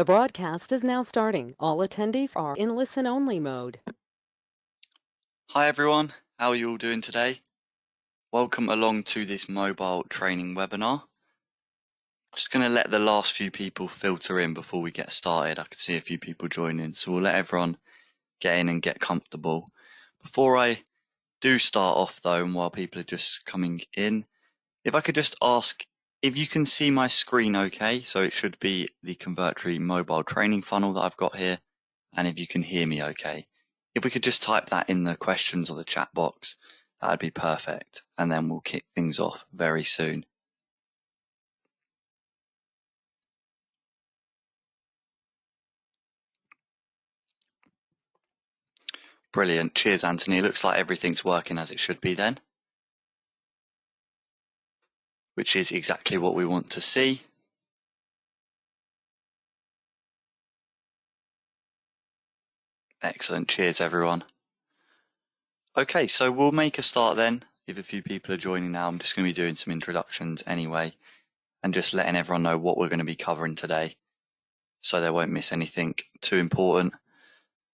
The broadcast is now starting. All attendees are in listen-only mode. Hi everyone, how are you all doing today? Welcome along to this mobile training webinar. Just going to let the last few people filter in before we get started. I can see a few people joining, so we'll let everyone get in and get comfortable. Before I do start off though, and while people are just coming in, if I could just ask if you can see my screen okay, so it should be the Convertri mobile training funnel that I've got here, and if you can hear me okay. If we could just type that in the questions or the chat box, that'd be perfect, and then we'll kick things off very soon. Brilliant. Cheers, Anthony. It looks like everything's working as it should be then, which is exactly what we want to see. Excellent. Cheers, everyone. Okay, so we'll make a start then. If a few people are joining now, I'm just going to be doing some introductions anyway, and just letting everyone know what we're going to be covering today, so they won't miss anything too important.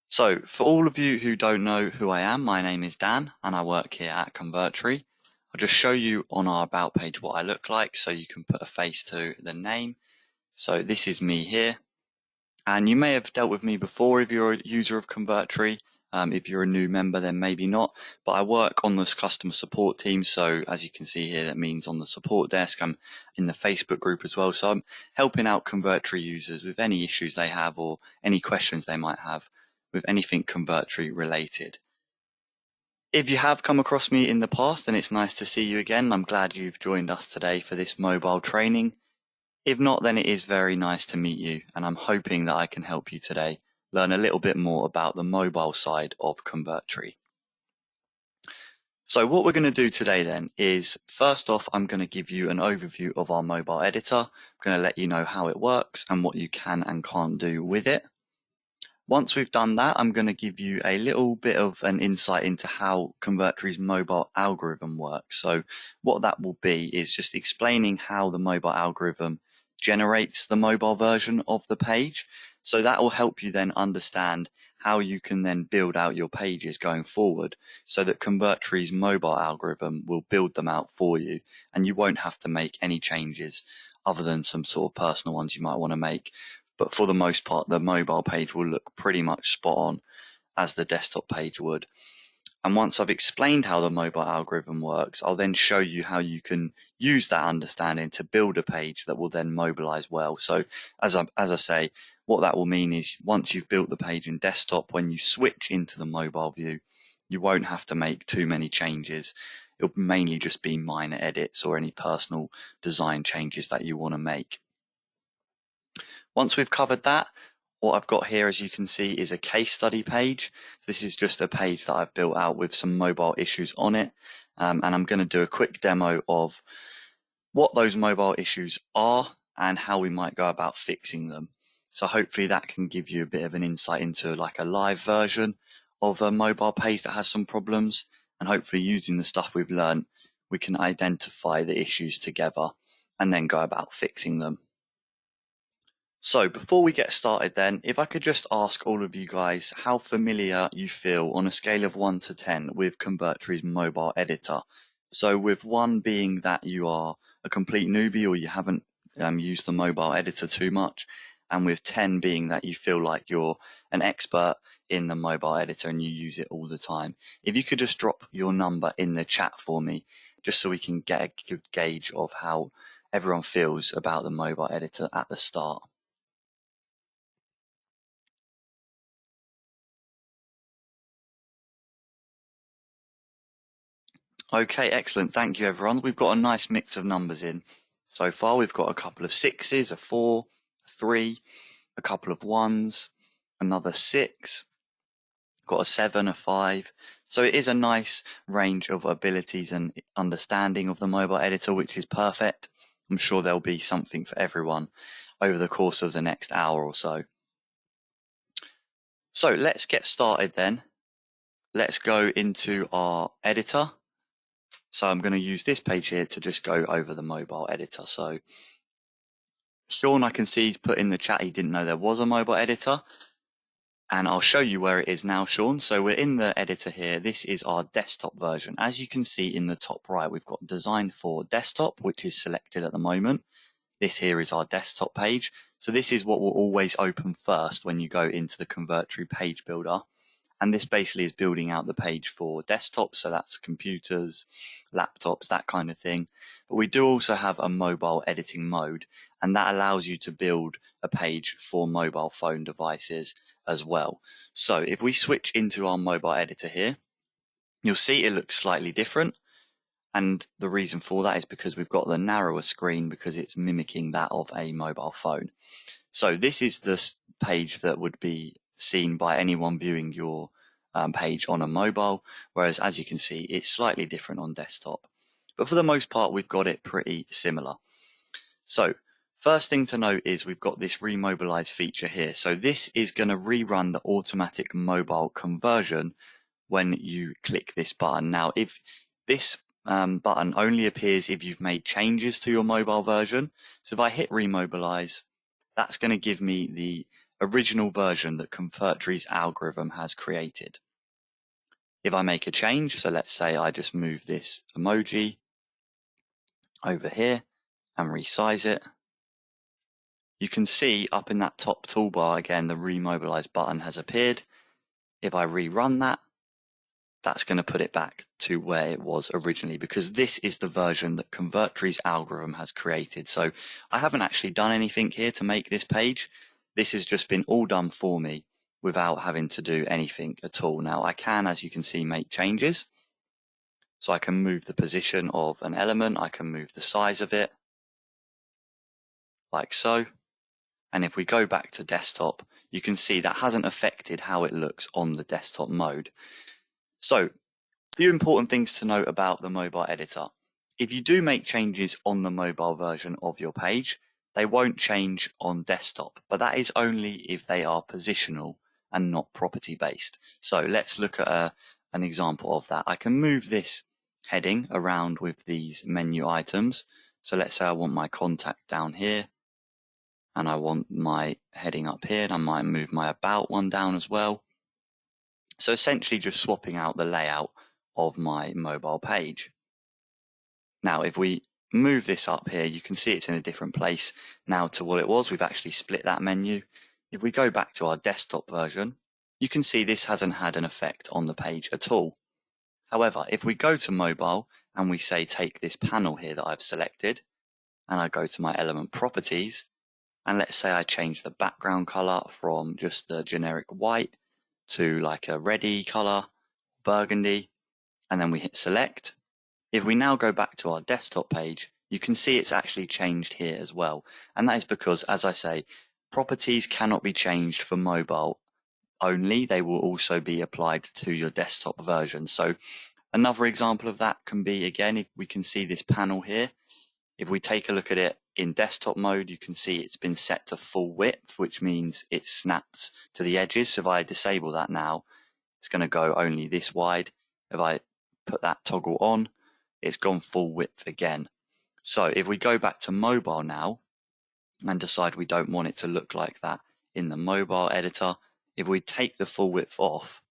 So, for all of you who don't know who I am, my name is Dan, and I work here at Convertri. I'll just show you on our About page what I look like, so you can put a face to the name. So this is me here, and you may have dealt with me before if you're a user of Convertri. If you're a new member, then maybe not, but I work on this customer support team. So as you can see here, that means on the support desk. I'm in the Facebook group as well. So I'm helping out Convertri users with any issues they have or any questions they might have with anything Convertri related. If you have come across me in the past, then it's nice to see you again. I'm glad you've joined us today for this mobile training. If not, then it is very nice to meet you, and I'm hoping that I can help you today learn a little bit more about the mobile side of Convertri. So what we're going to do today then is, first off, I'm going to give you an overview of our mobile editor. I'm going to let you know how it works and what you can and can't do with it. Once we've done that, I'm going to give you a little bit of an insight into how Convertri's mobile algorithm works. So what that will be is just explaining how the mobile algorithm generates the mobile version of the page. So that will help you then understand how you can then build out your pages going forward, so that Convertri's mobile algorithm will build them out for you, and you won't have to make any changes other than some sort of personal ones you might want to make. But for the most part, the mobile page will look pretty much spot on as the desktop page would. And once I've explained how the mobile algorithm works, I'll then show you how you can use that understanding to build a page that will then mobilize well. So as I say, what that will mean is once you've built the page in desktop, when you switch into the mobile view, you won't have to make too many changes. It'll mainly just be minor edits or any personal design changes that you want to make. Once we've covered that, what I've got here, as you can see, is a case study page. This is just a page that I've built out with some mobile issues on it. And I'm going to do a quick demo of what those mobile issues are and how we might go about fixing them. So hopefully that can give you a bit of an insight into like a live version of a mobile page that has some problems. And hopefully using the stuff we've learned, we can identify the issues together and then go about fixing them. So before we get started then, if I could just ask all of you guys how familiar you feel on a scale of 1 to 10 with Convertri's mobile editor. So with 1 being that you are a complete newbie or you haven't used the mobile editor too much, and with 10 being that you feel like you're an expert in the mobile editor and you use it all the time. If you could just drop your number in the chat for me, just so we can get a good gauge of how everyone feels about the mobile editor at the start. Okay, excellent. Thank you, everyone. We've got a nice mix of numbers in so far. We've got a couple of 6s, a 4, a 3, a couple of 1s, another 6, got a 7, a 5. So it is a nice range of abilities and understanding of the mobile editor, which is perfect. I'm sure there'll be something for everyone over the course of the next hour or so. So let's get started then. Let's go into our editor. So I'm going to use this page here to just go over the mobile editor. So Sean, I can see he's put in the chat he didn't know there was a mobile editor. And I'll show you where it is now, Sean. So we're in the editor here. This is our desktop version. As you can see in the top right, we've got designed for desktop, which is selected at the moment. This here is our desktop page. So this is what will always open first when you go into the Convertery page builder. And this basically is building out the page for desktop. So that's computers, laptops, that kind of thing. But we do also have a mobile editing mode, and that allows you to build a page for mobile phone devices as well. So if we switch into our mobile editor here, you'll see it looks slightly different. And the reason for that is because we've got the narrower screen because it's mimicking that of a mobile phone. So this is the page that would be seen by anyone viewing your page on a mobile, whereas as you can see, it's slightly different on desktop. But for the most part, we've got it pretty similar. So first thing to note is we've got this remobilize feature here. So this is going to rerun the automatic mobile conversion when you click this button. Now, if this button only appears if you've made changes to your mobile version. So if I hit remobilize, that's going to give me the original version that Convertry's algorithm has created. If I make a change, so let's say I just move this emoji over here and resize it, you can see up in that top toolbar again, the remobilize button has appeared. If I rerun that, that's going to put it back to where it was originally because this is the version that Convertry's algorithm has created. So I haven't actually done anything here to make this page. This has just been all done for me without having to do anything at all. Now I can, as you can see, make changes. So I can move the position of an element. I can move the size of it like so. And if we go back to desktop, you can see that hasn't affected how it looks on the desktop mode. So a few important things to note about the mobile editor. If you do make changes on the mobile version of your page, they won't change on desktop, but that is only if they are positional and not property based. So let's look at an example of that. I can move this heading around with these menu items. So let's say I want my contact down here and I want my heading up here, and I might move my about one down as well. So essentially just swapping out the layout of my mobile page. Now, if we move this up here, you can see it's in a different place now to what it was. We've actually split that menu. If we go back to our desktop version, you can see this hasn't had an effect on the page at all. However, if we go to mobile and we say take this panel here that I've selected, and I go to my element properties, and let's say I change the background color from just the generic white to like a reddy color, burgundy, and then we hit select. If we now go back to our desktop page, you can see it's actually changed here as well. And that is because, as I say, properties cannot be changed for mobile only. They will also be applied to your desktop version. So another example of that can be, again, if we can see this panel here, if we take a look at it in desktop mode, you can see it's been set to full width, which means it snaps to the edges. So if I disable that now, it's going to go only this wide. If I put that toggle on, it's gone full width again. So if we go back to mobile now and decide we don't want it to look like that in the mobile editor, if we take the full width off,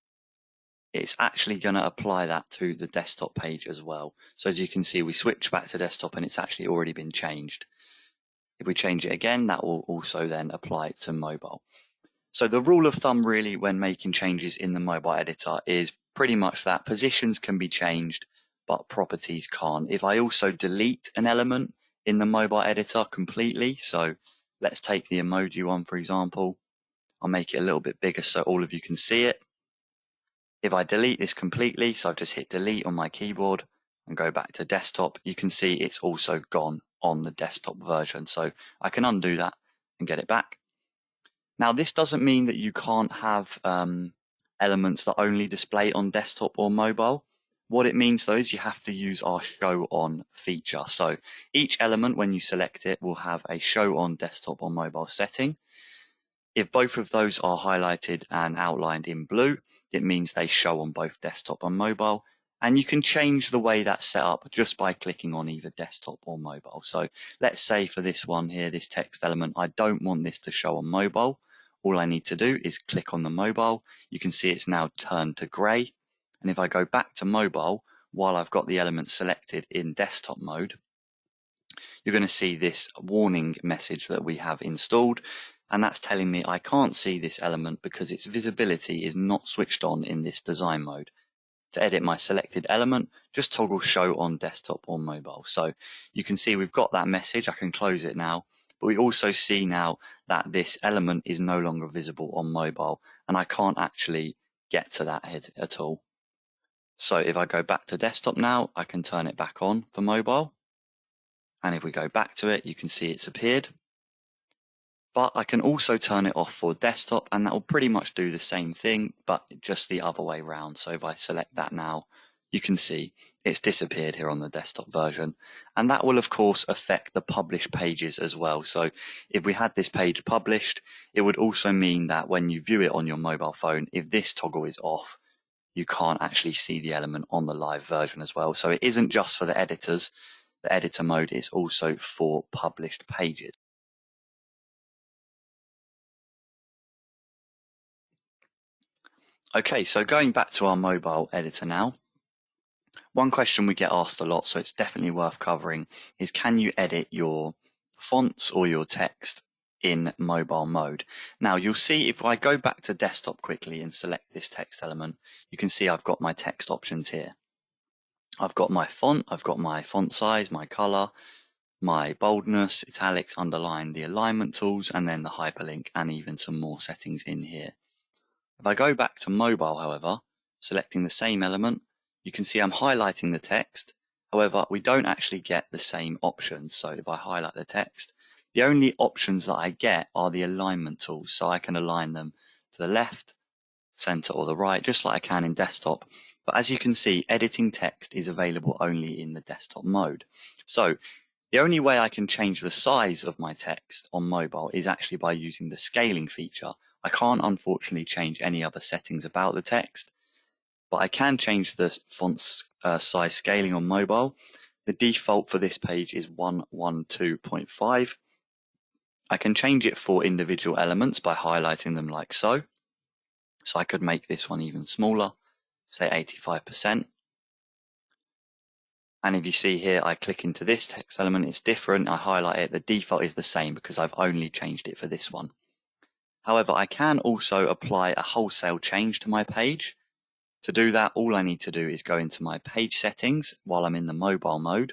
it's actually going to apply that to the desktop page as well. So as you can see, we switch back to desktop and it's actually already been changed. If we change it again, that will also then apply to mobile. So the rule of thumb really when making changes in the mobile editor is pretty much that positions can be changed, but properties can't. If I also delete an element in the mobile editor completely, so let's take the emoji one, for example. I'll make it a little bit bigger so all of you can see it. If I delete this completely, so I've just hit delete on my keyboard and go back to desktop, you can see it's also gone on the desktop version. So I can undo that and get it back. Now, this doesn't mean that you can't have elements that only display on desktop or mobile. What it means, though, is you have to use our show on feature. So each element, when you select it, will have a show on desktop or mobile setting. If both of those are highlighted and outlined in blue, it means they show on both desktop and mobile. And you can change the way that's set up just by clicking on either desktop or mobile. So let's say for this one here, this text element, I don't want this to show on mobile. All I need to do is click on the mobile. You can see it's now turned to grey. And if I go back to mobile, while I've got the element selected in desktop mode, you're going to see this warning message that we have installed. And that's telling me I can't see this element because its visibility is not switched on in this design mode. To edit my selected element, just toggle show on desktop or mobile. So you can see we've got that message. I can close it now, but we also see now that this element is no longer visible on mobile, and I can't actually get to that head at all. So if I go back to desktop now, I can turn it back on for mobile. And if we go back to it, you can see it's appeared. But I can also turn it off for desktop, and that will pretty much do the same thing, but just the other way around. So if I select that now, you can see it's disappeared here on the desktop version. And that will, of course, affect the published pages as well. So if we had this page published, it would also mean that when you view it on your mobile phone, if this toggle is off, you can't actually see the element on the live version as well. So it isn't just for the editors. The editor mode is also for published pages. Okay, so going back to our mobile editor now, one question we get asked a lot, so it's definitely worth covering, is can you edit your fonts or your text in mobile mode? Now you'll see if I go back to desktop quickly and select this text element, you can see I've got my text options here. I've got my font, I've got my font size, my color, my boldness, italics, underline, the alignment tools, and then the hyperlink, and even some more settings in here. If I go back to mobile, however, selecting the same element, you can see I'm highlighting the text. However, we don't actually get the same options. So if I highlight the text, the only options that I get are the alignment tools. So I can align them to the left, center, or the right, just like I can in desktop. But as you can see, editing text is available only in the desktop mode. So the only way I can change the size of my text on mobile is actually by using the scaling feature. I can't unfortunately change any other settings about the text, but I can change the font size scaling on mobile. The default for this page is 112.5. I can change it for individual elements by highlighting them like so. So I could make this one even smaller, say 85%. And if you see here, I click into this text element, it's different. I highlight it. The default is the same because I've only changed it for this one. However, I can also apply a wholesale change to my page. To do that, all I need to do is go into my page settings while I'm in the mobile mode,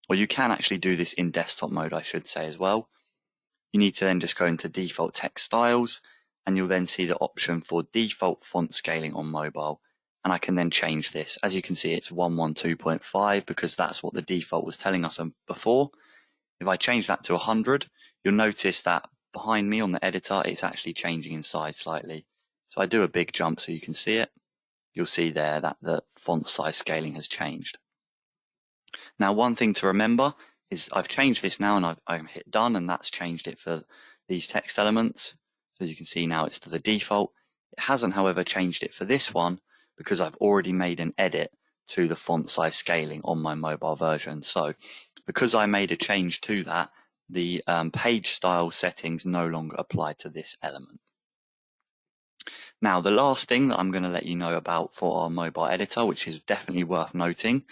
or you can actually do this in desktop mode, I should say as well. You need to then just go into default text styles, and you'll then see the option for default font scaling on mobile. And I can then change this. As you can see, it's 112.5 because that's what the default was telling us before. If I change that to 100, you'll notice that behind me on the editor, it's actually changing in size slightly. So I do a big jump so you can see it. You'll see there that the font size scaling has changed. Now, one thing to remember is I've changed this now and I've hit done, and that's changed it for these text elements. So you can see now it's to the default. It hasn't, however, changed it for this one because I've already made an edit to the font size scaling on my mobile version. So because I made a change to that, the page style settings no longer apply to this element. Now, the last thing that I'm going to let you know about for our mobile editor, which is definitely worth noting.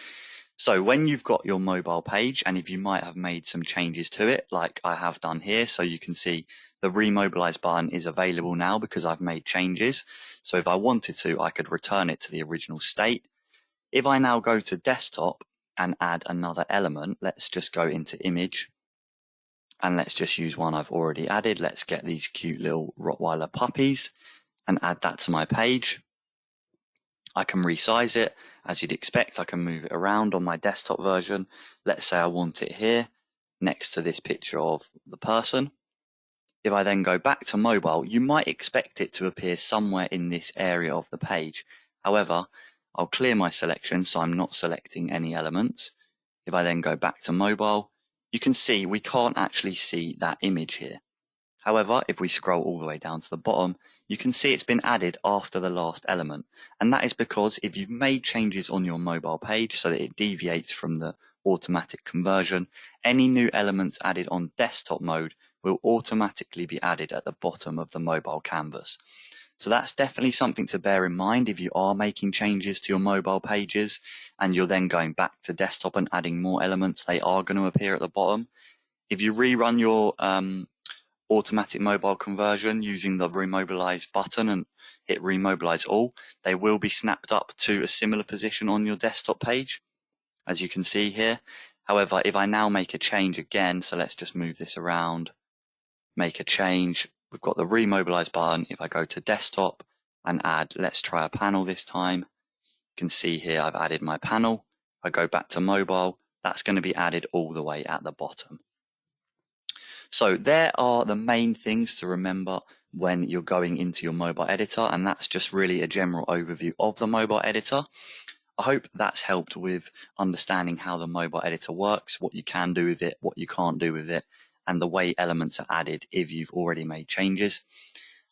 So when you've got your mobile page, and if you might have made some changes to it, like I have done here, so you can see the remobilize button is available now because I've made changes. So if I wanted to, I could return it to the original state. If I now go to desktop and add another element, let's just go into image. And let's just use one I've already added. Let's get these cute little Rottweiler puppies and add that to my page. I can resize it as you'd expect. I can move it around on my desktop version. Let's say I want it here next to this picture of the person. If I then go back to mobile, you might expect it to appear somewhere in this area of the page. However, I'll clear my selection so I'm not selecting any elements. If I then go back to mobile, you can see we can't actually see that image here. However, if we scroll all the way down to the bottom, you can see it's been added after the last element. And that is because if you've made changes on your mobile page so that it deviates from the automatic conversion, any new elements added on desktop mode will automatically be added at the bottom of the mobile canvas. So that's definitely something to bear in mind if you are making changes to your mobile pages and you're then going back to desktop and adding more elements, they are going to appear at the bottom. If you rerun your automatic mobile conversion using the remobilise button and hit remobilise all, they will be snapped up to a similar position on your desktop page, as you can see here. However, if I now make a change again, so let's just move this around, make a change, we've got the remobilise button. If I go to desktop and add, let's try a panel this time, you can see here I've added my panel. If I go back to mobile, that's going to be added all the way at the bottom. So there are the main things to remember when you're going into your mobile editor, and that's just really a general overview of the mobile editor. I hope that's helped with understanding how the mobile editor works, what you can do with it, what you can't do with it, and the way elements are added if you've already made changes.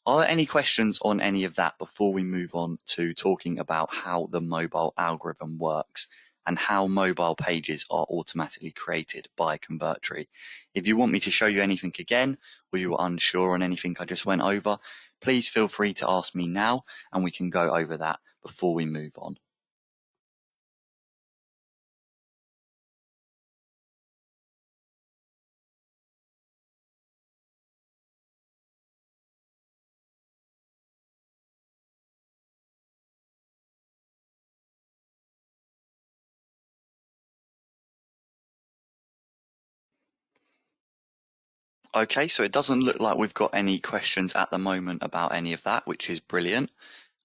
Are there any questions on any of that before we move on to talking about how the mobile algorithm works and how mobile pages are automatically created by Convertri? If you want me to show you anything again, or you are unsure on anything I just went over, please feel free to ask me now and we can go over that before we move on. Okay, so it doesn't look like we've got any questions at the moment about any of that, which is brilliant.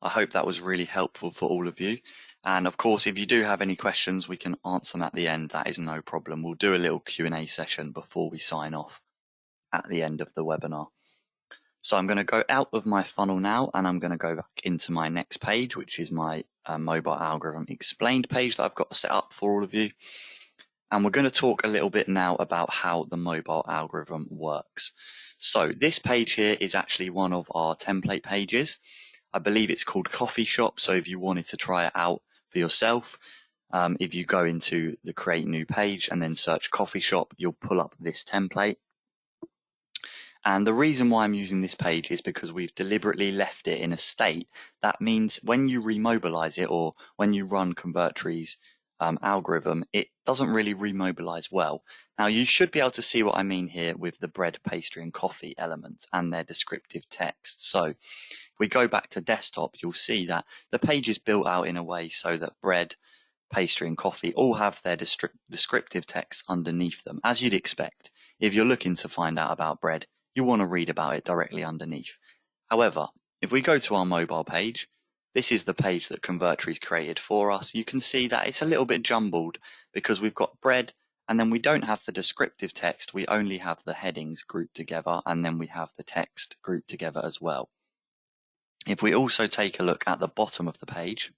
I hope that was really helpful for all of you. And of course, if you do have any questions, we can answer them at the end. That is no problem. We'll do a little Q&A session before we sign off at the end of the webinar. So I'm going to go out of my funnel now, and I'm going to go back into my next page, which is my mobile algorithm explained page that I've got set up for all of you. And we're going to talk a little bit now about how the mobile algorithm works. So this page here is actually one of our template pages. I believe it's called Coffee Shop. So if you wanted to try it out for yourself, if you go into the create new page and then search Coffee Shop, you'll pull up this template. And the reason why I'm using this page is because we've deliberately left it in a state that means when you remobilize it or when you run Convertri's algorithm, it doesn't really remobilize well. Now you should be able to see what I mean here with the bread, pastry and coffee elements and their descriptive text. So if we go back to desktop, you'll see that the page is built out in a way so that bread, pastry and coffee all have their descriptive text underneath them, as you'd expect. If you're looking to find out about bread, you want to read about it directly underneath. However, if we go to our mobile page, this is the page that Convertry's created for us. You can see that it's a little bit jumbled because we've got bread and then we don't have the descriptive text. We only have the headings grouped together and then we have the text grouped together as well. If we also take a look at the bottom of the page,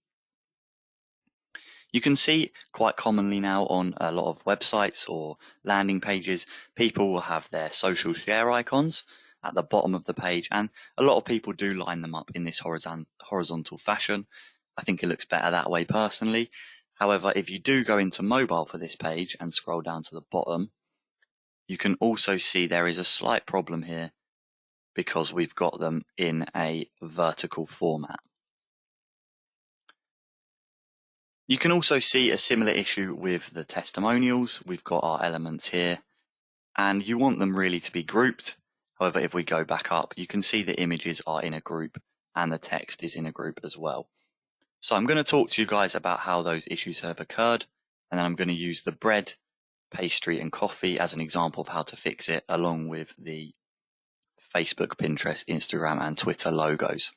you can see quite commonly now on a lot of websites or landing pages, people will have their social share icons at the bottom of the page, and a lot of people do line them up in this horizontal fashion. I think it looks better that way personally. However, if you do go into mobile for this page and scroll down to the bottom, you can also see there is a slight problem here because we've got them in a vertical format. You can also see a similar issue with the testimonials. We've got our elements here and you want them really to be grouped. However, if we go back up, you can see the images are in a group and the text is in a group as well. So I'm going to talk to you guys about how those issues have occurred, and then I'm going to use the bread, pastry and coffee as an example of how to fix it, along with the Facebook, Pinterest, Instagram and Twitter logos.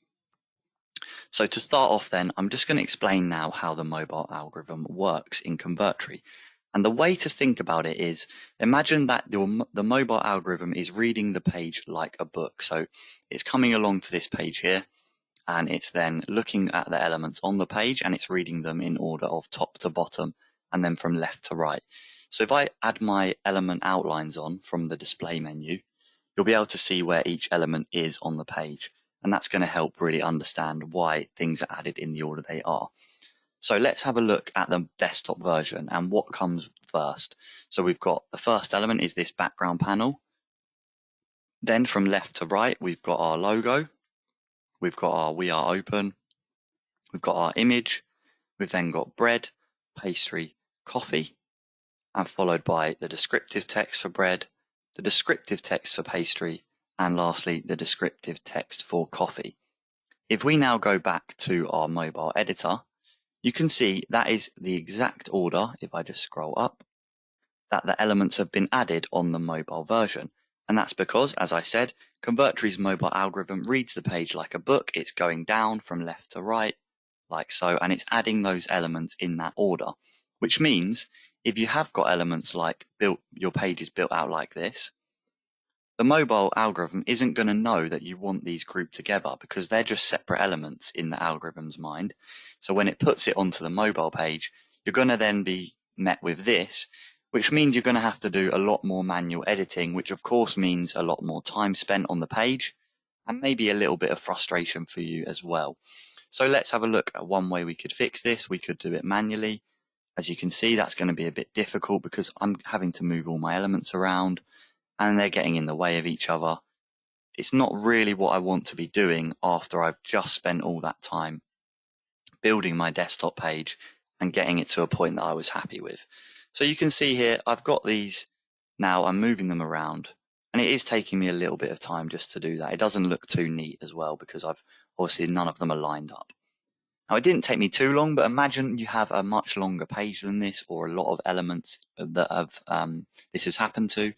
So to start off then, I'm just going to explain now how the mobile algorithm works in Convertri. And the way to think about it is, imagine that the mobile algorithm is reading the page like a book. So it's coming along to this page here, and it's then looking at the elements on the page, and it's reading them in order of top to bottom, and then from left to right. So if I add my element outlines on from the display menu, you'll be able to see where each element is on the page. And that's going to help really understand why things are added in the order they are. So let's have a look at the desktop version and what comes first. So we've got the first element is this background panel. Then from left to right, we've got our logo. We've got our We Are Open. We've got our image. We've then got bread, pastry, coffee, and followed by the descriptive text for bread, the descriptive text for pastry, and lastly, the descriptive text for coffee. If we now go back to our mobile editor, you can see that is the exact order, if I just scroll up, that the elements have been added on the mobile version. And that's because, as I said, Convertry's mobile algorithm reads the page like a book. It's going down from left to right, like so, and it's adding those elements in that order, which means if you have got elements like your page is built out like this, the mobile algorithm isn't going to know that you want these grouped together because they're just separate elements in the algorithm's mind. So when it puts it onto the mobile page, you're going to then be met with this, which means you're going to have to do a lot more manual editing, which of course means a lot more time spent on the page and maybe a little bit of frustration for you as well. So let's have a look at one way we could fix this. We could do it manually. As you can see, that's going to be a bit difficult because I'm having to move all my elements around and they're getting in the way of each other. It's not really what I want to be doing after I've just spent all that time building my desktop page and getting it to a point that I was happy with. So you can see here, I've got these now, I'm moving them around, and it is taking me a little bit of time just to do that. It doesn't look too neat as well because obviously none of them are lined up. Now, it didn't take me too long, but imagine you have a much longer page than this or a lot of elements that this has happened to.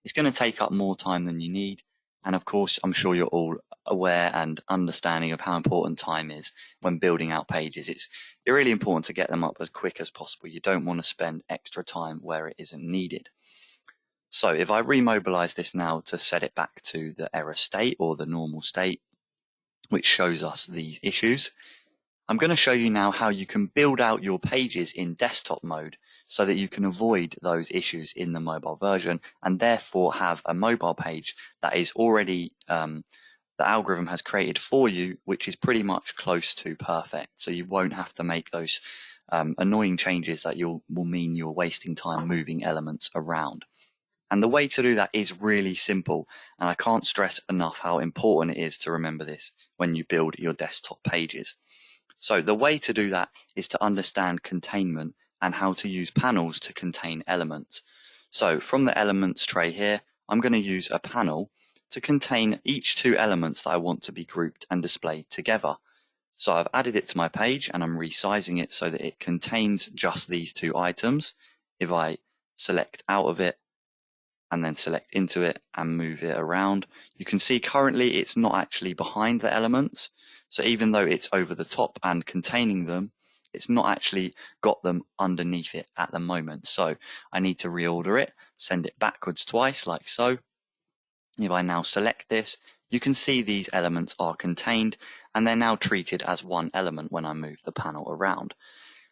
It's going to take up more time than you need. And of course, I'm sure you're all aware and understanding of how important time is when building out pages. It's really important to get them up as quick as possible. You don't want to spend extra time where it isn't needed. So if I remobilize this now to set it back to the error state or the normal state, which shows us these issues, I'm going to show you now how you can build out your pages in desktop mode so that you can avoid those issues in the mobile version and therefore have a mobile page that is already the algorithm has created for you, which is pretty much close to perfect. So you won't have to make those annoying changes that will mean you're wasting time moving elements around. And the way to do that is really simple. And I can't stress enough how important it is to remember this when you build your desktop pages. So the way to do that is to understand containment and how to use panels to contain elements. So from the elements tray here, I'm going to use a panel to contain each two elements that I want to be grouped and displayed together. So I've added it to my page and I'm resizing it so that it contains just these two items. If I select out of it and then select into it and move it around, you can see currently it's not actually behind the elements. So even though it's over the top and containing them, it's not actually got them underneath it at the moment. So I need to reorder it, send it backwards twice like so. If I now select this, you can see these elements are contained and they're now treated as one element when I move the panel around.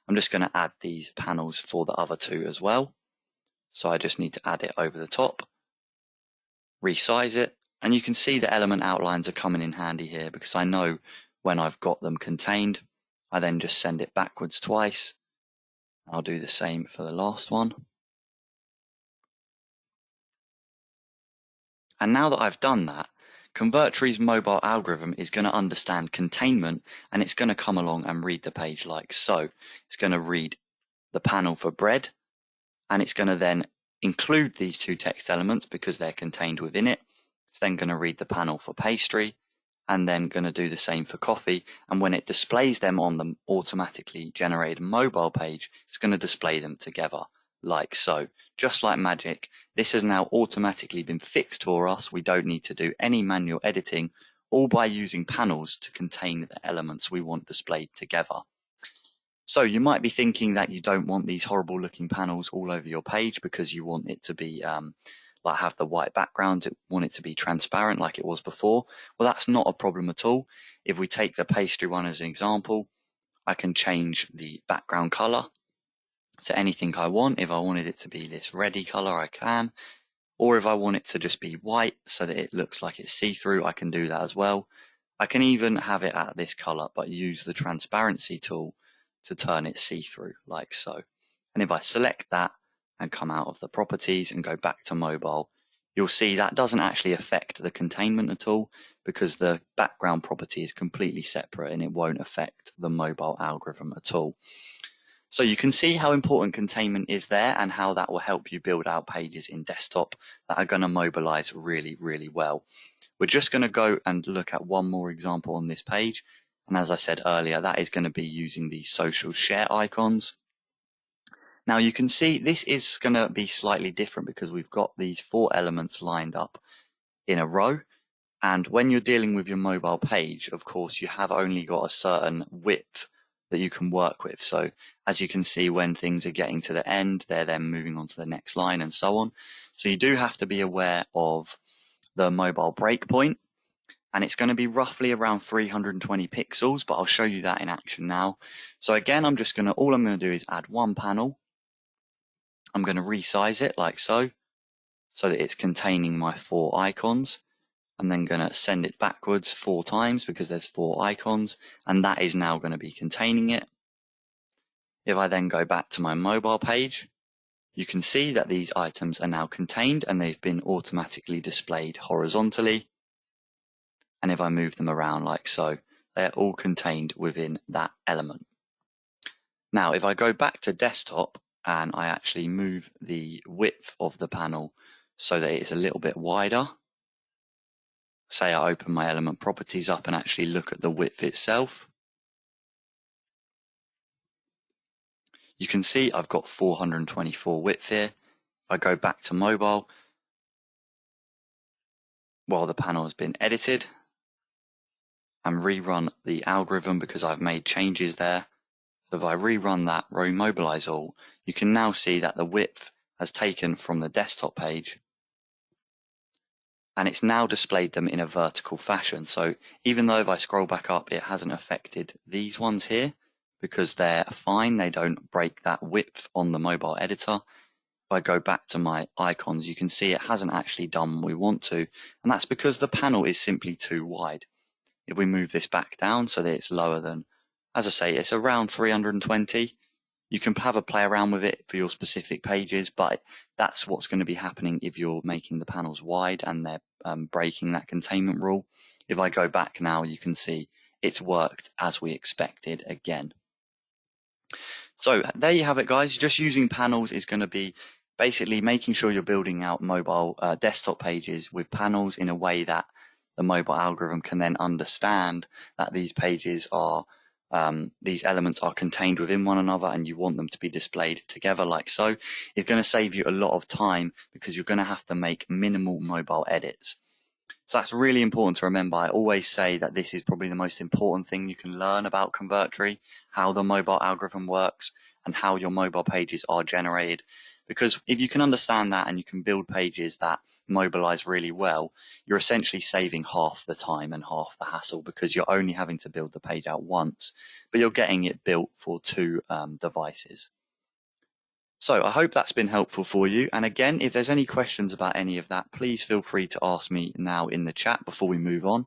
I'm just going to add these panels for the other two as well. So I just need to add it over the top, resize it, and you can see the element outlines are coming in handy here because I know when I've got them contained, I then just send it backwards twice. I'll do the same for the last one. And now that I've done that, Convertry's mobile algorithm is going to understand containment and it's going to come along and read the page like so. It's going to read the panel for bread and it's going to then include these two text elements because they're contained within it. It's then going to read the panel for pastry and then going to do the same for coffee. And when it displays them on the automatically generated mobile page, it's going to display them together like so. Just like magic, this has now automatically been fixed for us. We don't need to do any manual editing, all by using panels to contain the elements we want displayed together. So you might be thinking that you don't want these horrible looking panels all over your page because you want it to be like have the white background, you want it to be transparent like it was before. Well, that's not a problem at all. If we take the pastry one as an example, I can change the background color to anything I want. If I wanted it to be this reddy color, I can. Or if I want it to just be white so that it looks like it's see-through, I can do that as well. I can even have it at this color, but use the transparency tool to turn it see-through like so. And if I select that and come out of the properties and go back to mobile, you'll see that doesn't actually affect the containment at all because the background property is completely separate and it won't affect the mobile algorithm at all. So you can see how important containment is there and how that will help you build out pages in desktop that are going to mobilize really, really well. We're just going to go and look at one more example on this page. And as I said earlier, that is going to be using these social share icons. Now you can see this is going to be slightly different because we've got these 4 elements lined up in a row. And when you're dealing with your mobile page, of course, you have only got a certain width that you can work with. So as you can see, when things are getting to the end, they're then moving on to the next line and so on. So you do have to be aware of the mobile breakpoint, and it's going to be roughly around 320 pixels, but I'll show you that in action now. So again, all I'm going to do is add one panel. I'm going to resize it like so that it's containing my 4 icons. I'm then going to send it backwards 4 times because there's 4 icons, and that is now going to be containing it. If I then go back to my mobile page, you can see that these items are now contained and they've been automatically displayed horizontally. And if I move them around like so, they're all contained within that element. Now, if I go back to desktop and I actually move the width of the panel so that it's a little bit wider, say I open my element properties up and actually look at the width itself, you can see I've got 424 width here. If I go back to mobile, while the panel has been edited, and rerun the algorithm because I've made changes there. So if I rerun that mobilise all, you can now see that the width has taken from the desktop page and it's now displayed them in a vertical fashion. So even though if I scroll back up, it hasn't affected these ones here because they're fine. They don't break that width on the mobile editor. If I go back to my icons, you can see it hasn't actually done what we want to. And that's because the panel is simply too wide. If we move this back down so that it's lower than, as I say, it's around 320. You can have a play around with it for your specific pages, but that's what's going to be happening if you're making the panels wide and they're breaking that containment rule. If I go back now, you can see it's worked as we expected again. So there you have it, guys. Just using panels is going to be basically making sure you're building out mobile desktop pages with panels in a way that the mobile algorithm can then understand that these pages are these elements are contained within one another and you want them to be displayed together like so. It's going to save you a lot of time because you're going to have to make minimal mobile edits. So that's really important to remember. I always say that this is probably the most important thing you can learn about Convertery, how the mobile algorithm works and how your mobile pages are generated. Because if you can understand that and you can build pages that mobilize really well, you're essentially saving half the time and half the hassle because you're only having to build the page out once, but you're getting it built for 2 devices. So I hope that's been helpful for you. And again, if there's any questions about any of that, please feel free to ask me now in the chat before we move on.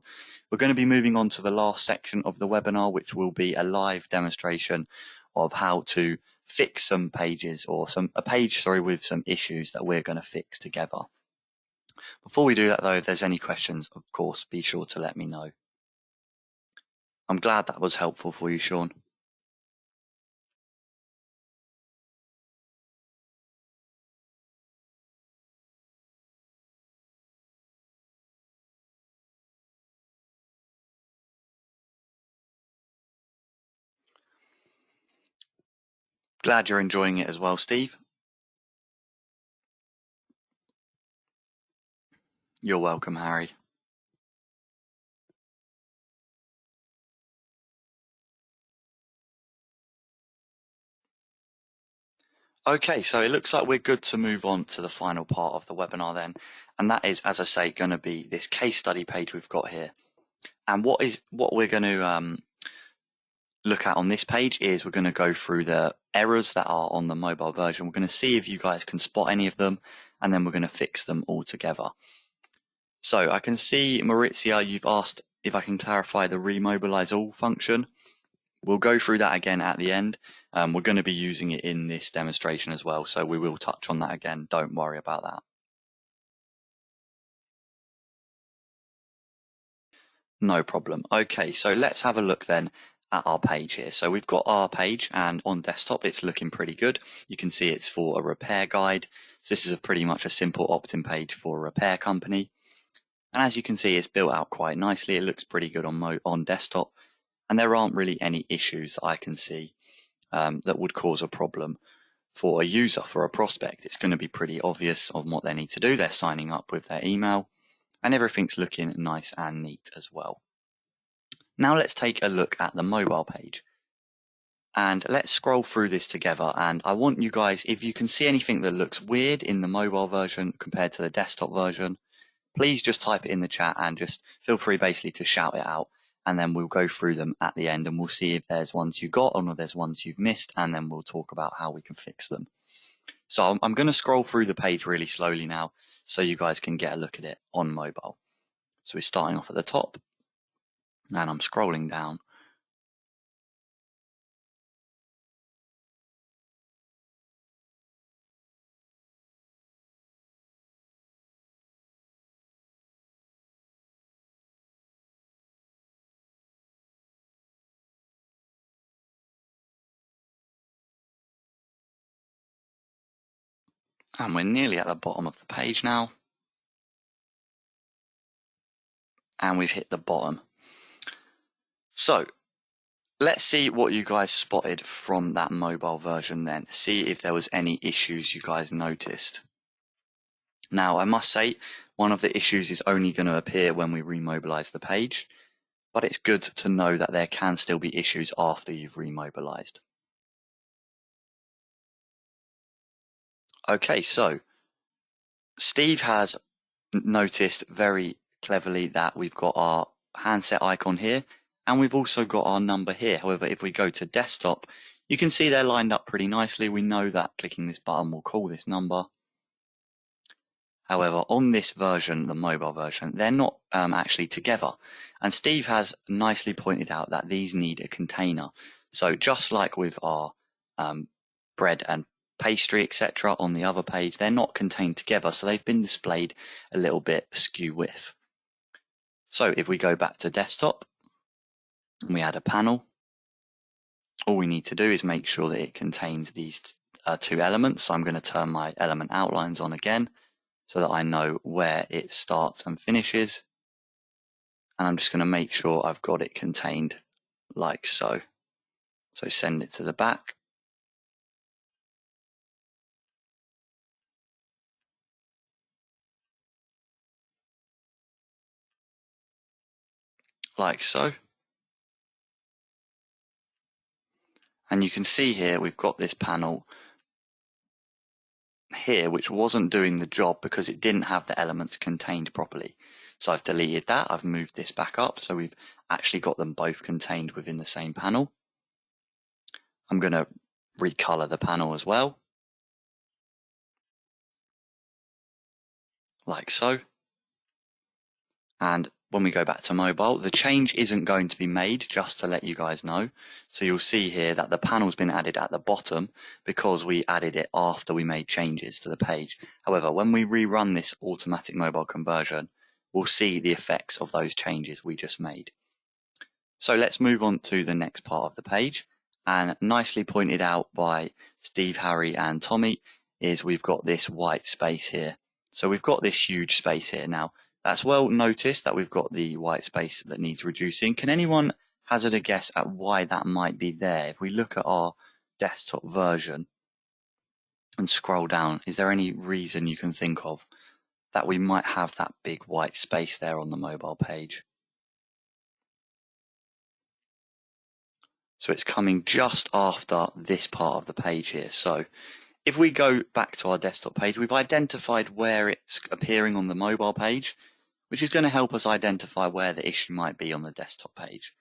We're going to be moving on to the last section of the webinar, which will be a live demonstration of how to fix some pages or a page with some issues that we're going to fix together. Before we do that though, if there's any questions, of course, be sure to let me know. I'm glad that was helpful for you, Sean. Glad you're enjoying it as well, Steve. You're welcome, Harry. Okay, so it looks like we're good to move on to the final part of the webinar then. And that is, as I say, going to be this case study page we've got here. And what we're going to look at on this page is we're going to go through the errors that are on the mobile version. We're going to see if you guys can spot any of them, and then we're going to fix them all together. So I can see, Maurizia, you've asked if I can clarify the remobilize all function. We'll go through that again at the end. We're going to be using it in this demonstration as well, so we will touch on that again. Don't worry about that. No problem. Okay, so let's have a look then at our page here. So we've got our page, and on desktop it's looking pretty good. You can see it's for a repair guide. So this is pretty much a simple opt-in page for a repair company. And as you can see, it's built out quite nicely. It looks pretty good on desktop. And there aren't really any issues I can see that would cause a problem for a user, for a prospect. It's going to be pretty obvious on what they need to do. They're signing up with their email, and everything's looking nice and neat as well. Now let's take a look at the mobile page. And let's scroll through this together. And I want you guys, if you can see anything that looks weird in the mobile version compared to the desktop version, please just type it in the chat and just feel free basically to shout it out. And then we'll go through them at the end, and we'll see if there's ones you got or there's ones you've missed, and then we'll talk about how we can fix them. So I'm going to scroll through the page really slowly now so you guys can get a look at it on mobile. So we're starting off at the top, and I'm scrolling down. And we're nearly at the bottom of the page now. And we've hit the bottom. So let's see what you guys spotted from that mobile version then. See if there was any issues you guys noticed. Now, I must say, one of the issues is only going to appear when we remobilize the page, but it's good to know that there can still be issues after you've remobilized. Okay, so Steve has noticed very cleverly that we've got our handset icon here, and we've also got our number here. However, if we go to desktop, you can see they're lined up pretty nicely. We know that clicking this button will call this number. However, on this version, the mobile version, they're not actually together. And Steve has nicely pointed out that these need a container. So just like with our bread and pastry, etc. on the other page, they're not contained together, so they've been displayed a little bit askew with. So if we go back to desktop and we add a panel, all we need to do is make sure that it contains these two elements. So I'm going to turn my element outlines on again so that I know where it starts and finishes. And I'm just going to make sure I've got it contained like so. So send it to the back. Like so. And you can see here we've got this panel here which wasn't doing the job because it didn't have the elements contained properly. So I've deleted that, I've moved this back up, so we've actually got them both contained within the same panel. I'm going to recolor the panel as well, like so. And when we go back to mobile, the change isn't going to be made, just to let you guys know. So you'll see here that the panel's been added at the bottom because we added it after we made changes to the page. However, when we rerun this automatic mobile conversion, we'll see the effects of those changes we just made. So let's move on to the next part of the page. And nicely pointed out by Steve, Harry and Tommy is we've got this white space here. So we've got this huge space here now. That's well noticed that we've got the white space that needs reducing. Can anyone hazard a guess at why that might be there? If we look at our desktop version and scroll down, is there any reason you can think of that we might have that big white space there on the mobile page? So it's coming just after this part of the page here. So if we go back to our desktop page, we've identified where it's appearing on the mobile page, which is going to help us identify where the issue might be on the desktop page.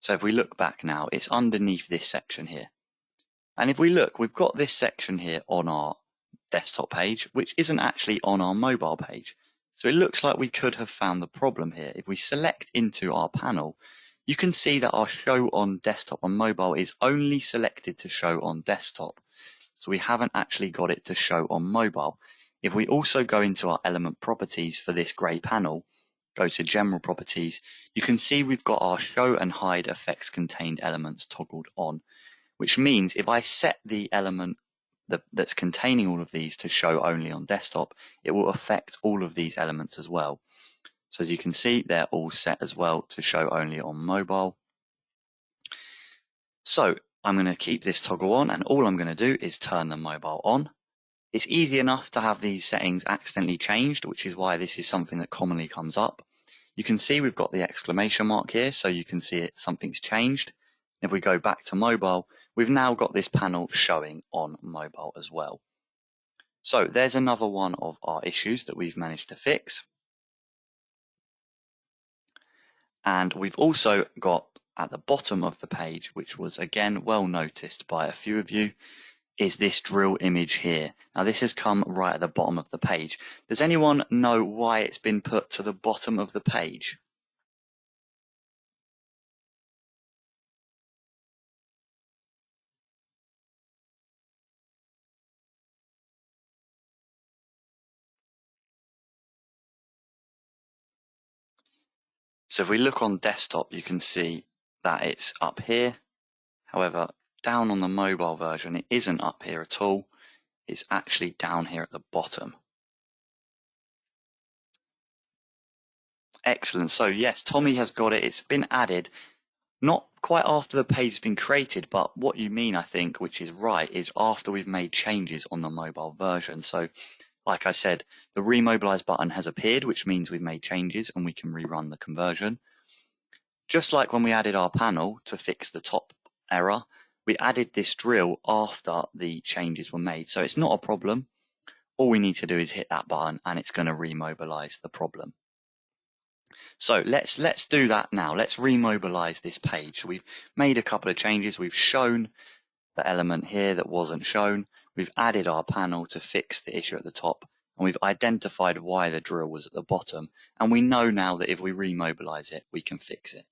So if we look back now, it's underneath this section here. And if we look, we've got this section here on our desktop page, which isn't actually on our mobile page. So it looks like we could have found the problem here. If we select into our panel, you can see that our show on desktop and mobile is only selected to show on desktop. So we haven't actually got it to show on mobile. If we also go into our element properties for this grey panel, go to general properties, you can see we've got our show and hide effects contained elements toggled on, which means if I set the element that's containing all of these to show only on desktop, it will affect all of these elements as well. So as you can see, they're all set as well to show only on mobile. So I'm going to keep this toggle on, and all I'm going to do is turn the mobile on. It's easy enough to have these settings accidentally changed, which is why this is something that commonly comes up. You can see we've got the exclamation mark here, so you can see it, something's changed. If we go back to mobile, we've now got this panel showing on mobile as well. So there's another one of our issues that we've managed to fix. And we've also got at the bottom of the page, which was again well noticed by a few of you, is this drill image here. Now this has come right at the bottom of the page. Does anyone know why it's been put to the bottom of the page? So if we look on desktop, you can see that it's up here. However, down on the mobile version, it isn't up here at all. It's actually down here at the bottom. Excellent. So yes, Tommy has got it. It's been added, not quite after the page has been created, but what you mean, I think, which is right, is after we've made changes on the mobile version. So like I said, the remobilize button has appeared, which means we've made changes and we can rerun the conversion. Just like when we added our panel to fix the top error, we added this drill after the changes were made. So it's not a problem. All we need to do is hit that button and it's going to remobilize the problem. So let's do that now. Let's remobilize this page. We've made a couple of changes. We've shown the element here that wasn't shown. We've added our panel to fix the issue at the top, and we've identified why the drill was at the bottom. And we know now that if we remobilize it, we can fix it.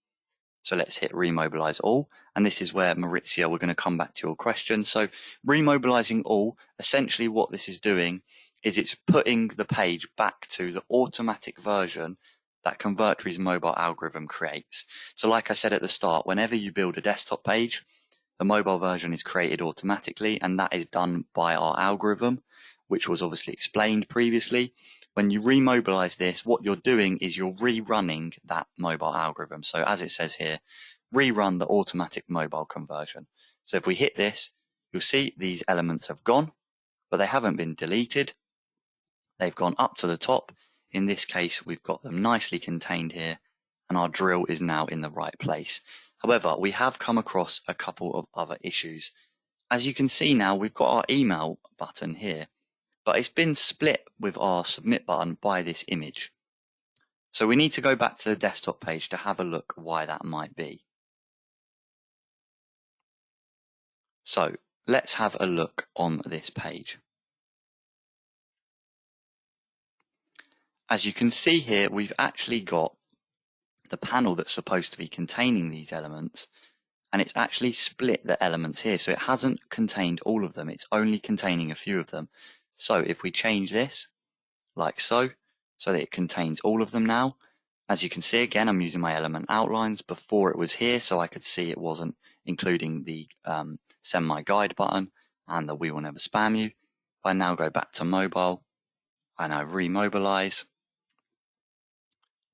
So let's hit remobilize all. And this is where, Maurizio, we're going to come back to your question. So remobilizing all, essentially what this is doing is it's putting the page back to the automatic version that Convertry's mobile algorithm creates. So like I said at the start, whenever you build a desktop page, the mobile version is created automatically, and that is done by our algorithm, which was obviously explained previously. When you remobilize this, what you're doing is you're rerunning that mobile algorithm. So as it says here, rerun the automatic mobile conversion. So if we hit this, you'll see these elements have gone, but they haven't been deleted. They've gone up to the top. In this case, we've got them nicely contained here, and our drill is now in the right place. However, we have come across a couple of other issues. As you can see now, we've got our email button here, but it's been split with our submit button by this image. So we need to go back to the desktop page to have a look why that might be. So let's have a look on this page. As you can see here, we've actually got the panel that's supposed to be containing these elements, and it's actually split the elements here. So it hasn't contained all of them. It's only containing a few of them. So if we change this like so that it contains all of them now, as you can see, again, I'm using my element outlines. Before it was here, so I could see it wasn't including the send my guide button and the we will never spam you. If I now go back to mobile and I remobilize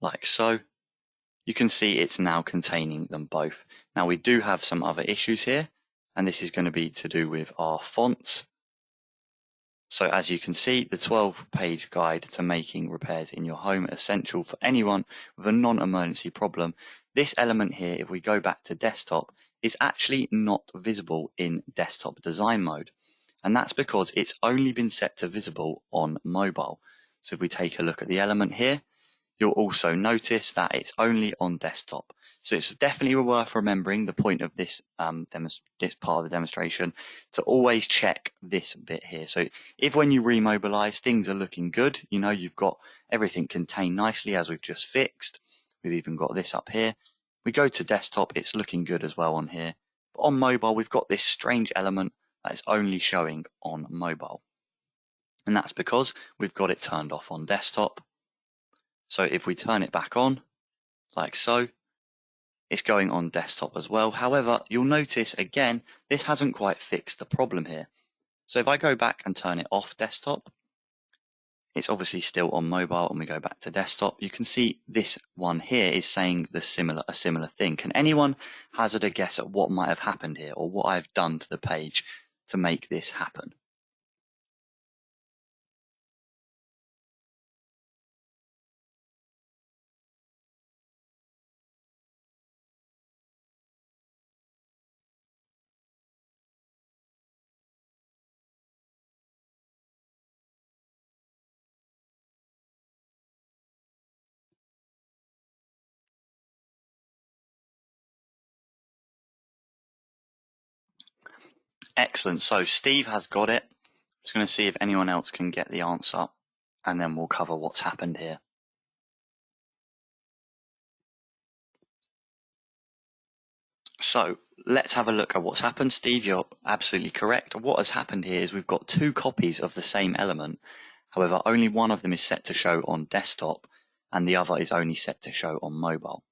like so, you can see it's now containing them both. Now we do have some other issues here, and this is going to be to do with our fonts. So as you can see, the 12-page guide to making repairs in your home essential for anyone with a non-emergency problem. This element here, if we go back to desktop, is actually not visible in desktop design mode. And that's because it's only been set to visible on mobile. So if we take a look at the element here, you'll also notice that it's only on desktop. So it's definitely worth remembering the point of this this part of the demonstration to always check this bit here. So if when you remobilize things are looking good, you know you've got everything contained nicely as we've just fixed. We've even got this up here. We go to desktop, it's looking good as well on here. But on mobile, we've got this strange element that is only showing on mobile. And that's because we've got it turned off on desktop. So if we turn it back on, like so, it's going on desktop as well. However, you'll notice again, this hasn't quite fixed the problem here. So if I go back and turn it off desktop, it's obviously still on mobile, and we go back to desktop. You can see this one here is saying a similar thing. Can anyone hazard a guess at what might have happened here, or what I've done to the page to make this happen? Excellent. So Steve has got it. I'm just going to see if anyone else can get the answer, and then we'll cover what's happened here. So let's have a look at what's happened. Steve, you're absolutely correct. What has happened here is we've got two copies of the same element. However, only one of them is set to show on desktop and the other is only set to show on mobile.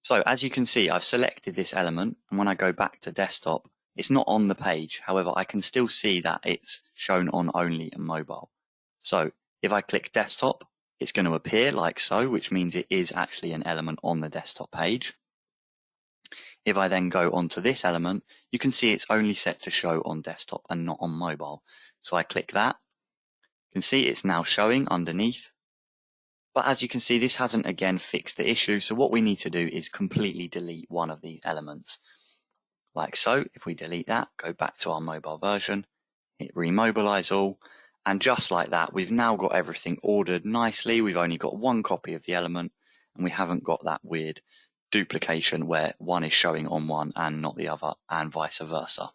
So as you can see, I've selected this element, and when I go back to desktop, it's not on the page. However, I can still see that it's shown on only mobile. So if I click desktop, it's going to appear like so, which means it is actually an element on the desktop page. If I then go onto this element, you can see it's only set to show on desktop and not on mobile. So I click that. You can see it's now showing underneath. But as you can see, this hasn't again fixed the issue. So what we need to do is completely delete one of these elements. Like so, if we delete that, go back to our mobile version, hit remobilize all. And just like that, we've now got everything ordered nicely. We've only got one copy of the element, and we haven't got that weird duplication where one is showing on one and not the other, and vice versa.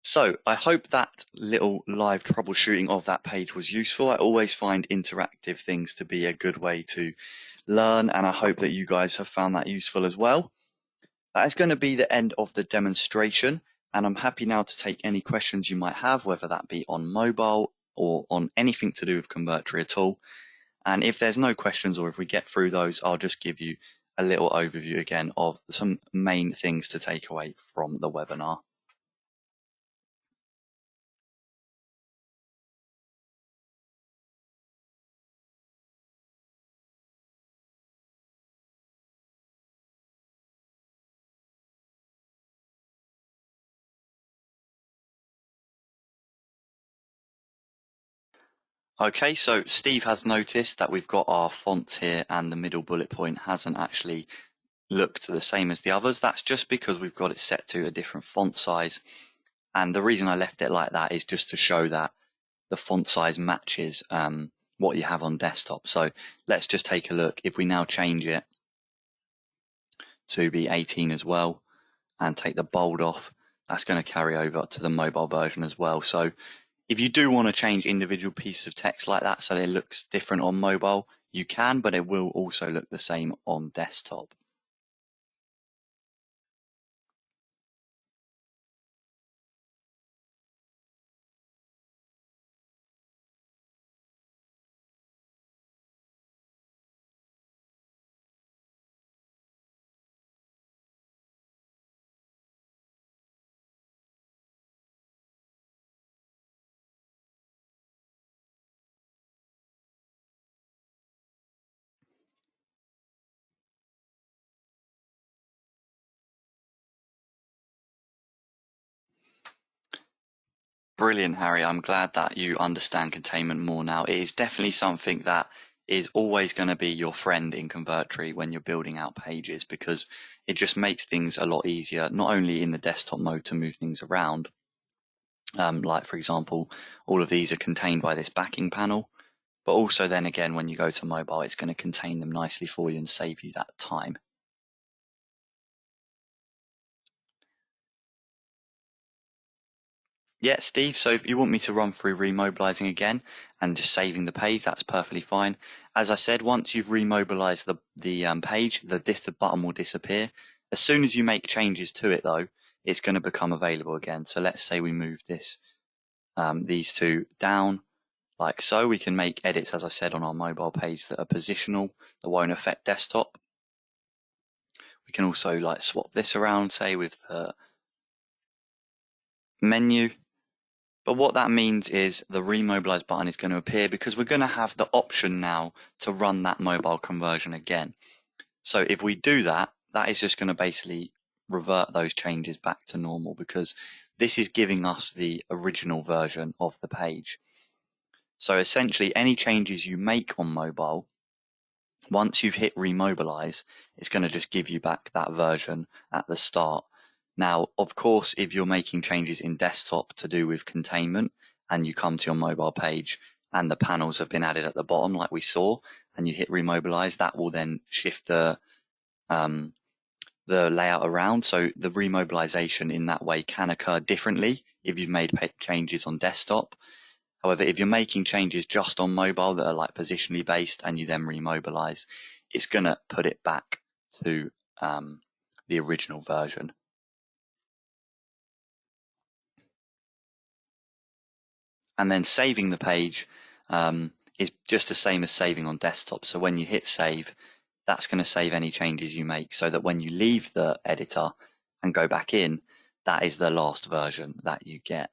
So I hope that little live troubleshooting of that page was useful. I always find interactive things to be a good way to learn, and I hope that you guys have found that useful as well. That is going to be the end of the demonstration, and I'm happy now to take any questions you might have, whether that be on mobile or on anything to do with Convertery at all. And if there's no questions, or if we get through those, I'll just give you a little overview again of some main things to take away from the webinar. Okay, so Steve has noticed that we've got our fonts here and the middle bullet point hasn't actually looked the same as the others. That's just because we've got it set to a different font size. And the reason I left it like that is just to show that the font size matches what you have on desktop. So let's just take a look. If we now change it to be 18 as well and take the bold off, that's going to carry over to the mobile version as well. So if you do want to change individual pieces of text like that so it looks different on mobile, you can, but it will also look the same on desktop. Brilliant, Harry. I'm glad that you understand containment more now. It is definitely something that is always going to be your friend in Convertri when you're building out pages, because it just makes things a lot easier, not only in the desktop mode to move things around. Like, for example, all of these are contained by this backing panel, but also then again, when you go to mobile, it's going to contain them nicely for you and save you that time. Yeah, Steve, so if you want me to run through remobilizing again and just saving the page, that's perfectly fine. As I said, once you've remobilized the page, the button will disappear. As soon as you make changes to it, though, it's going to become available again. So let's say we move these two down like so. We can make edits, as I said, on our mobile page that are positional, that won't affect desktop. We can also like swap this around, say with the menu. But what that means is the remobilize button is going to appear because we're going to have the option now to run that mobile conversion again. So if we do that, that is just going to basically revert those changes back to normal because this is giving us the original version of the page. So essentially any changes you make on mobile, once you've hit remobilize, it's going to just give you back that version at the start. Now, of course, if you're making changes in desktop to do with containment and you come to your mobile page and the panels have been added at the bottom like we saw and you hit remobilize, that will then shift the layout around. So the remobilization in that way can occur differently if you've made changes on desktop. However, if you're making changes just on mobile that are like positionally based and you then remobilize, it's going to put it back to the original version. And then saving the page is just the same as saving on desktop. So when you hit save, that's going to save any changes you make so that when you leave the editor and go back in, that is the last version that you get.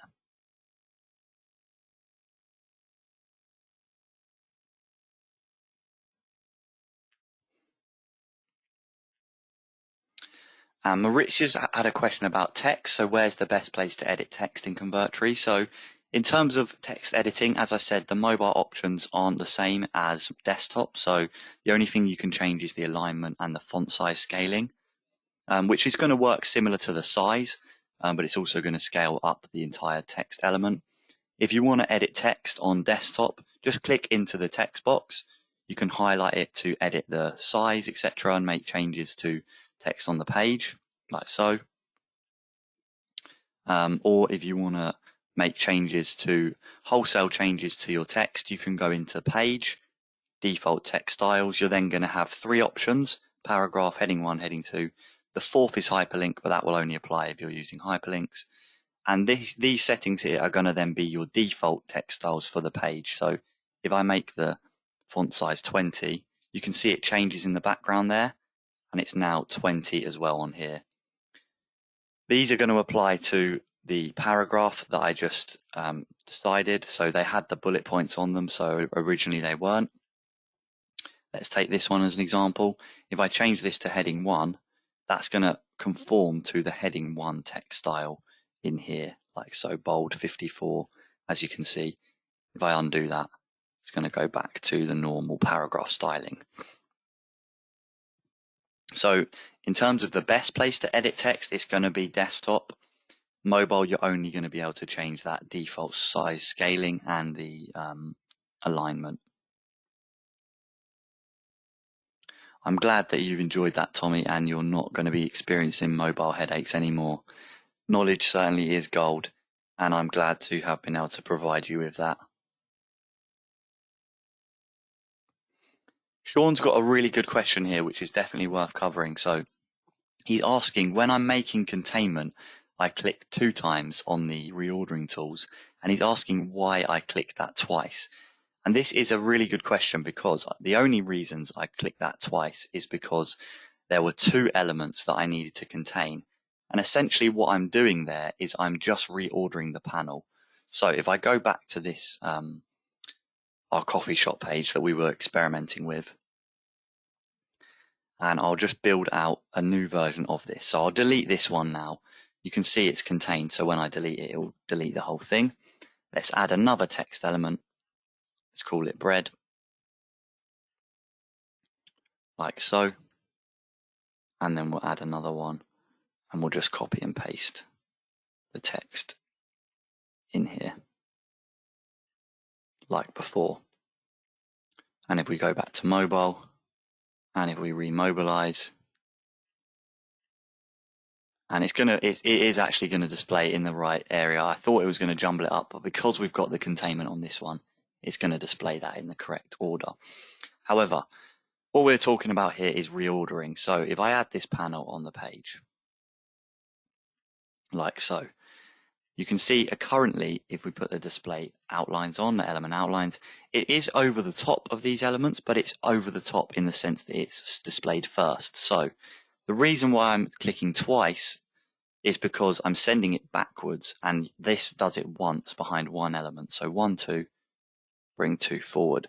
Mauritius had a question about text. So where's the best place to edit text in Convertery? So in terms of text editing, as I said, the mobile options aren't the same as desktop. So the only thing you can change is the alignment and the font size scaling, which is going to work similar to the size, but it's also going to scale up the entire text element. If you want to edit text on desktop, just click into the text box. You can highlight it to edit the size, etc., and make changes to text on the page, like so. Or if you want to make wholesale changes to your text, you can go into page, default text styles. You're then going to have three options: paragraph, heading 1, heading 2. The fourth is hyperlink, but that will only apply if you're using hyperlinks. And these settings here are going to then be your default text styles for the page. So if I make the font size 20, you can see it changes in the background there, and it's now 20 as well on here. These are going to apply to the paragraph that I just decided. So they had the bullet points on them, so originally they weren't. Let's take this one as an example. If I change this to heading 1, that's going to conform to the heading 1 text style in here, like so, bold 54, as you can see. If I undo that, it's going to go back to the normal paragraph styling. So in terms of the best place to edit text, it's going to be desktop. Mobile, you're only going to be able to change that default size scaling and the alignment. I'm glad that you've enjoyed that, Tommy, and you're not going to be experiencing mobile headaches anymore. Knowledge certainly is gold, and I'm glad to have been able to provide you with that. Sean's got a really good question here, which is definitely worth covering. So he's asking, when I'm making containment, I click 2 times on the reordering tools, and he's asking why I click that twice. And this is a really good question because the only reasons I clicked that twice is because there were 2 elements that I needed to contain. And essentially what I'm doing there is I'm just reordering the panel. So if I go back to this, our coffee shop page that we were experimenting with, and I'll just build out a new version of this. So I'll delete this one now. You can see it's contained. So when I delete it, it will delete the whole thing. Let's add another text element. Let's call it bread. Like so. And then we'll add another one and we'll just copy and paste the text in here like before. And if we go back to mobile, and if we remobilize, and it is actually going to display in the right area. I thought it was going to jumble it up, but because we've got the containment on this one, it's going to display that in the correct order. However, all we're talking about here is reordering. So if I add this panel on the page, like so, you can see currently, if we put the display outlines on, the element outlines, it is over the top of these elements, but it's over the top in the sense that it's displayed first. So the reason why I'm clicking twice is because I'm sending it backwards, and this does it once behind one element. So 1, 2, bring 2 forward.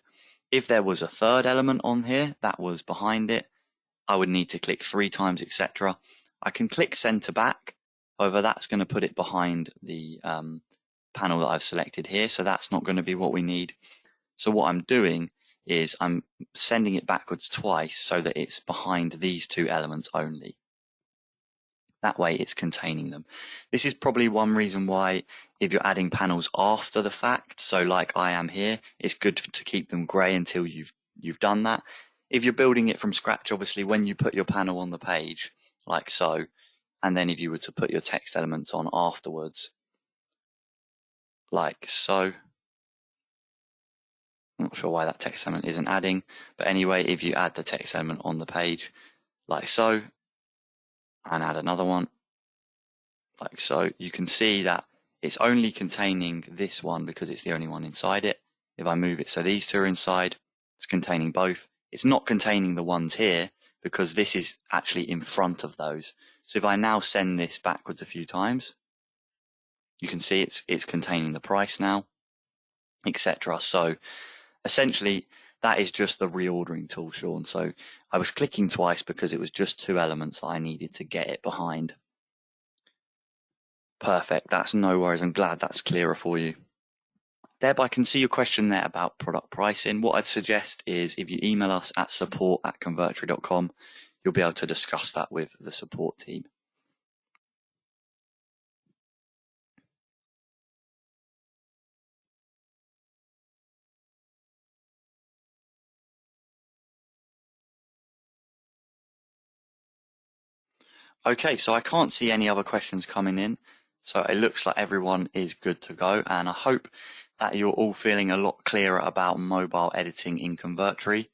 If there was a third element on here that was behind it, I would need to click 3 times, etc. I can click center back. However, that's going to put it behind the panel that I've selected here. So that's not going to be what we need. So what I'm doing is I'm sending it backwards twice so that it's behind these 2 elements only. That way it's containing them. This is probably one reason why if you're adding panels after the fact, so like I am here, it's good to keep them grey until you've done that. If you're building it from scratch, obviously when you put your panel on the page, like so, and then if you were to put your text elements on afterwards, like so, I'm not sure why that text element isn't adding, but anyway, if you add the text element on the page, like so, and add another one, like so, you can see that it's only containing this one because it's the only one inside it. If I move it so these 2 are inside, it's containing both. It's not containing the ones here because this is actually in front of those. So if I now send this backwards a few times, you can see it's containing the price now, etc. So essentially, that is just the reordering tool, Sean. So I was clicking twice because it was just 2 elements that I needed to get it behind. Perfect. That's no worries. I'm glad that's clearer for you. Deb, I can see your question there about product pricing. What I'd suggest is if you email us at support@convertery.com, you'll be able to discuss that with the support team. Okay, so I can't see any other questions coming in. So it looks like everyone is good to go. And I hope that you're all feeling a lot clearer about mobile editing in Convertery.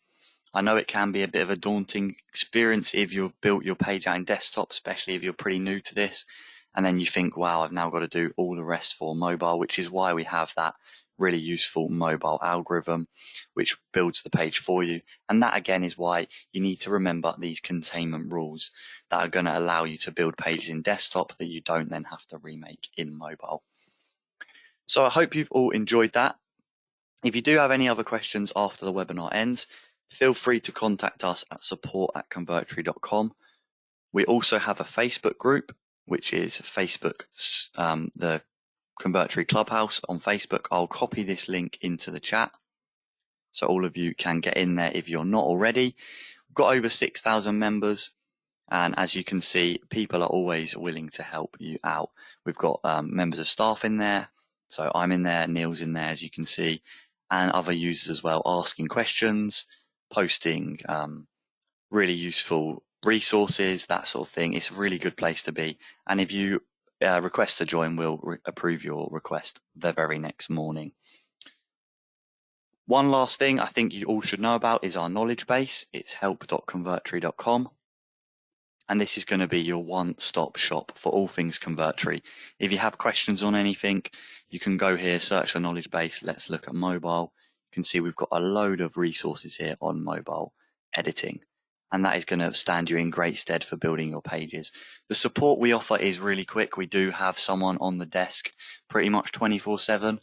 I know it can be a bit of a daunting experience if you've built your page out in desktop, especially if you're pretty new to this. And then you think, wow, I've now got to do all the rest for mobile, which is why we have that really useful mobile algorithm, which builds the page for you. And that again is why you need to remember these containment rules that are going to allow you to build pages in desktop that you don't then have to remake in mobile. So I hope you've all enjoyed that. If you do have any other questions after the webinar ends, feel free to contact us at support@convertery.com. We also have a Facebook group, which is Facebook, the Convertery Clubhouse on Facebook. I'll copy this link into the chat so all of you can get in there if you're not already. We've got over 6,000 members. And as you can see, people are always willing to help you out. We've got members of staff in there. So I'm in there, Neil's in there, as you can see, and other users as well, asking questions, posting really useful resources, that sort of thing. It's a really good place to be. And if you request to join, we'll approve your request the very next morning. One last thing I think you all should know about is our knowledge base. It's help.convertery.com. And this is going to be your one-stop shop for all things Convertery. If you have questions on anything, you can go here, search the knowledge base. Let's look at mobile. You can see we've got a load of resources here on mobile editing. And that is going to stand you in great stead for building your pages. The support we offer is really quick. We do have someone on the desk pretty much 24/7.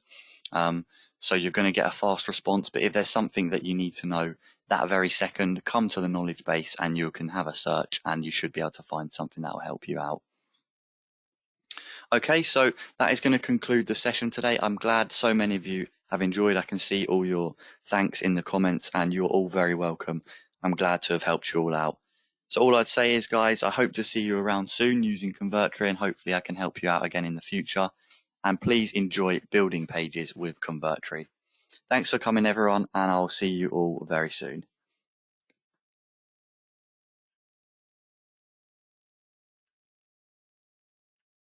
So you're going to get a fast response. But if there's something that you need to know that very second, come to the knowledge base and you can have a search and you should be able to find something that will help you out. Okay, so that is going to conclude the session today. I'm glad so many of you have enjoyed. I can see all your thanks in the comments and you're all very welcome. I'm glad to have helped you all out. So all I'd say is, guys, I hope to see you around soon using Convertery and hopefully I can help you out again in the future. And please enjoy building pages with Convertery. Thanks for coming, everyone, and I'll see you all very soon.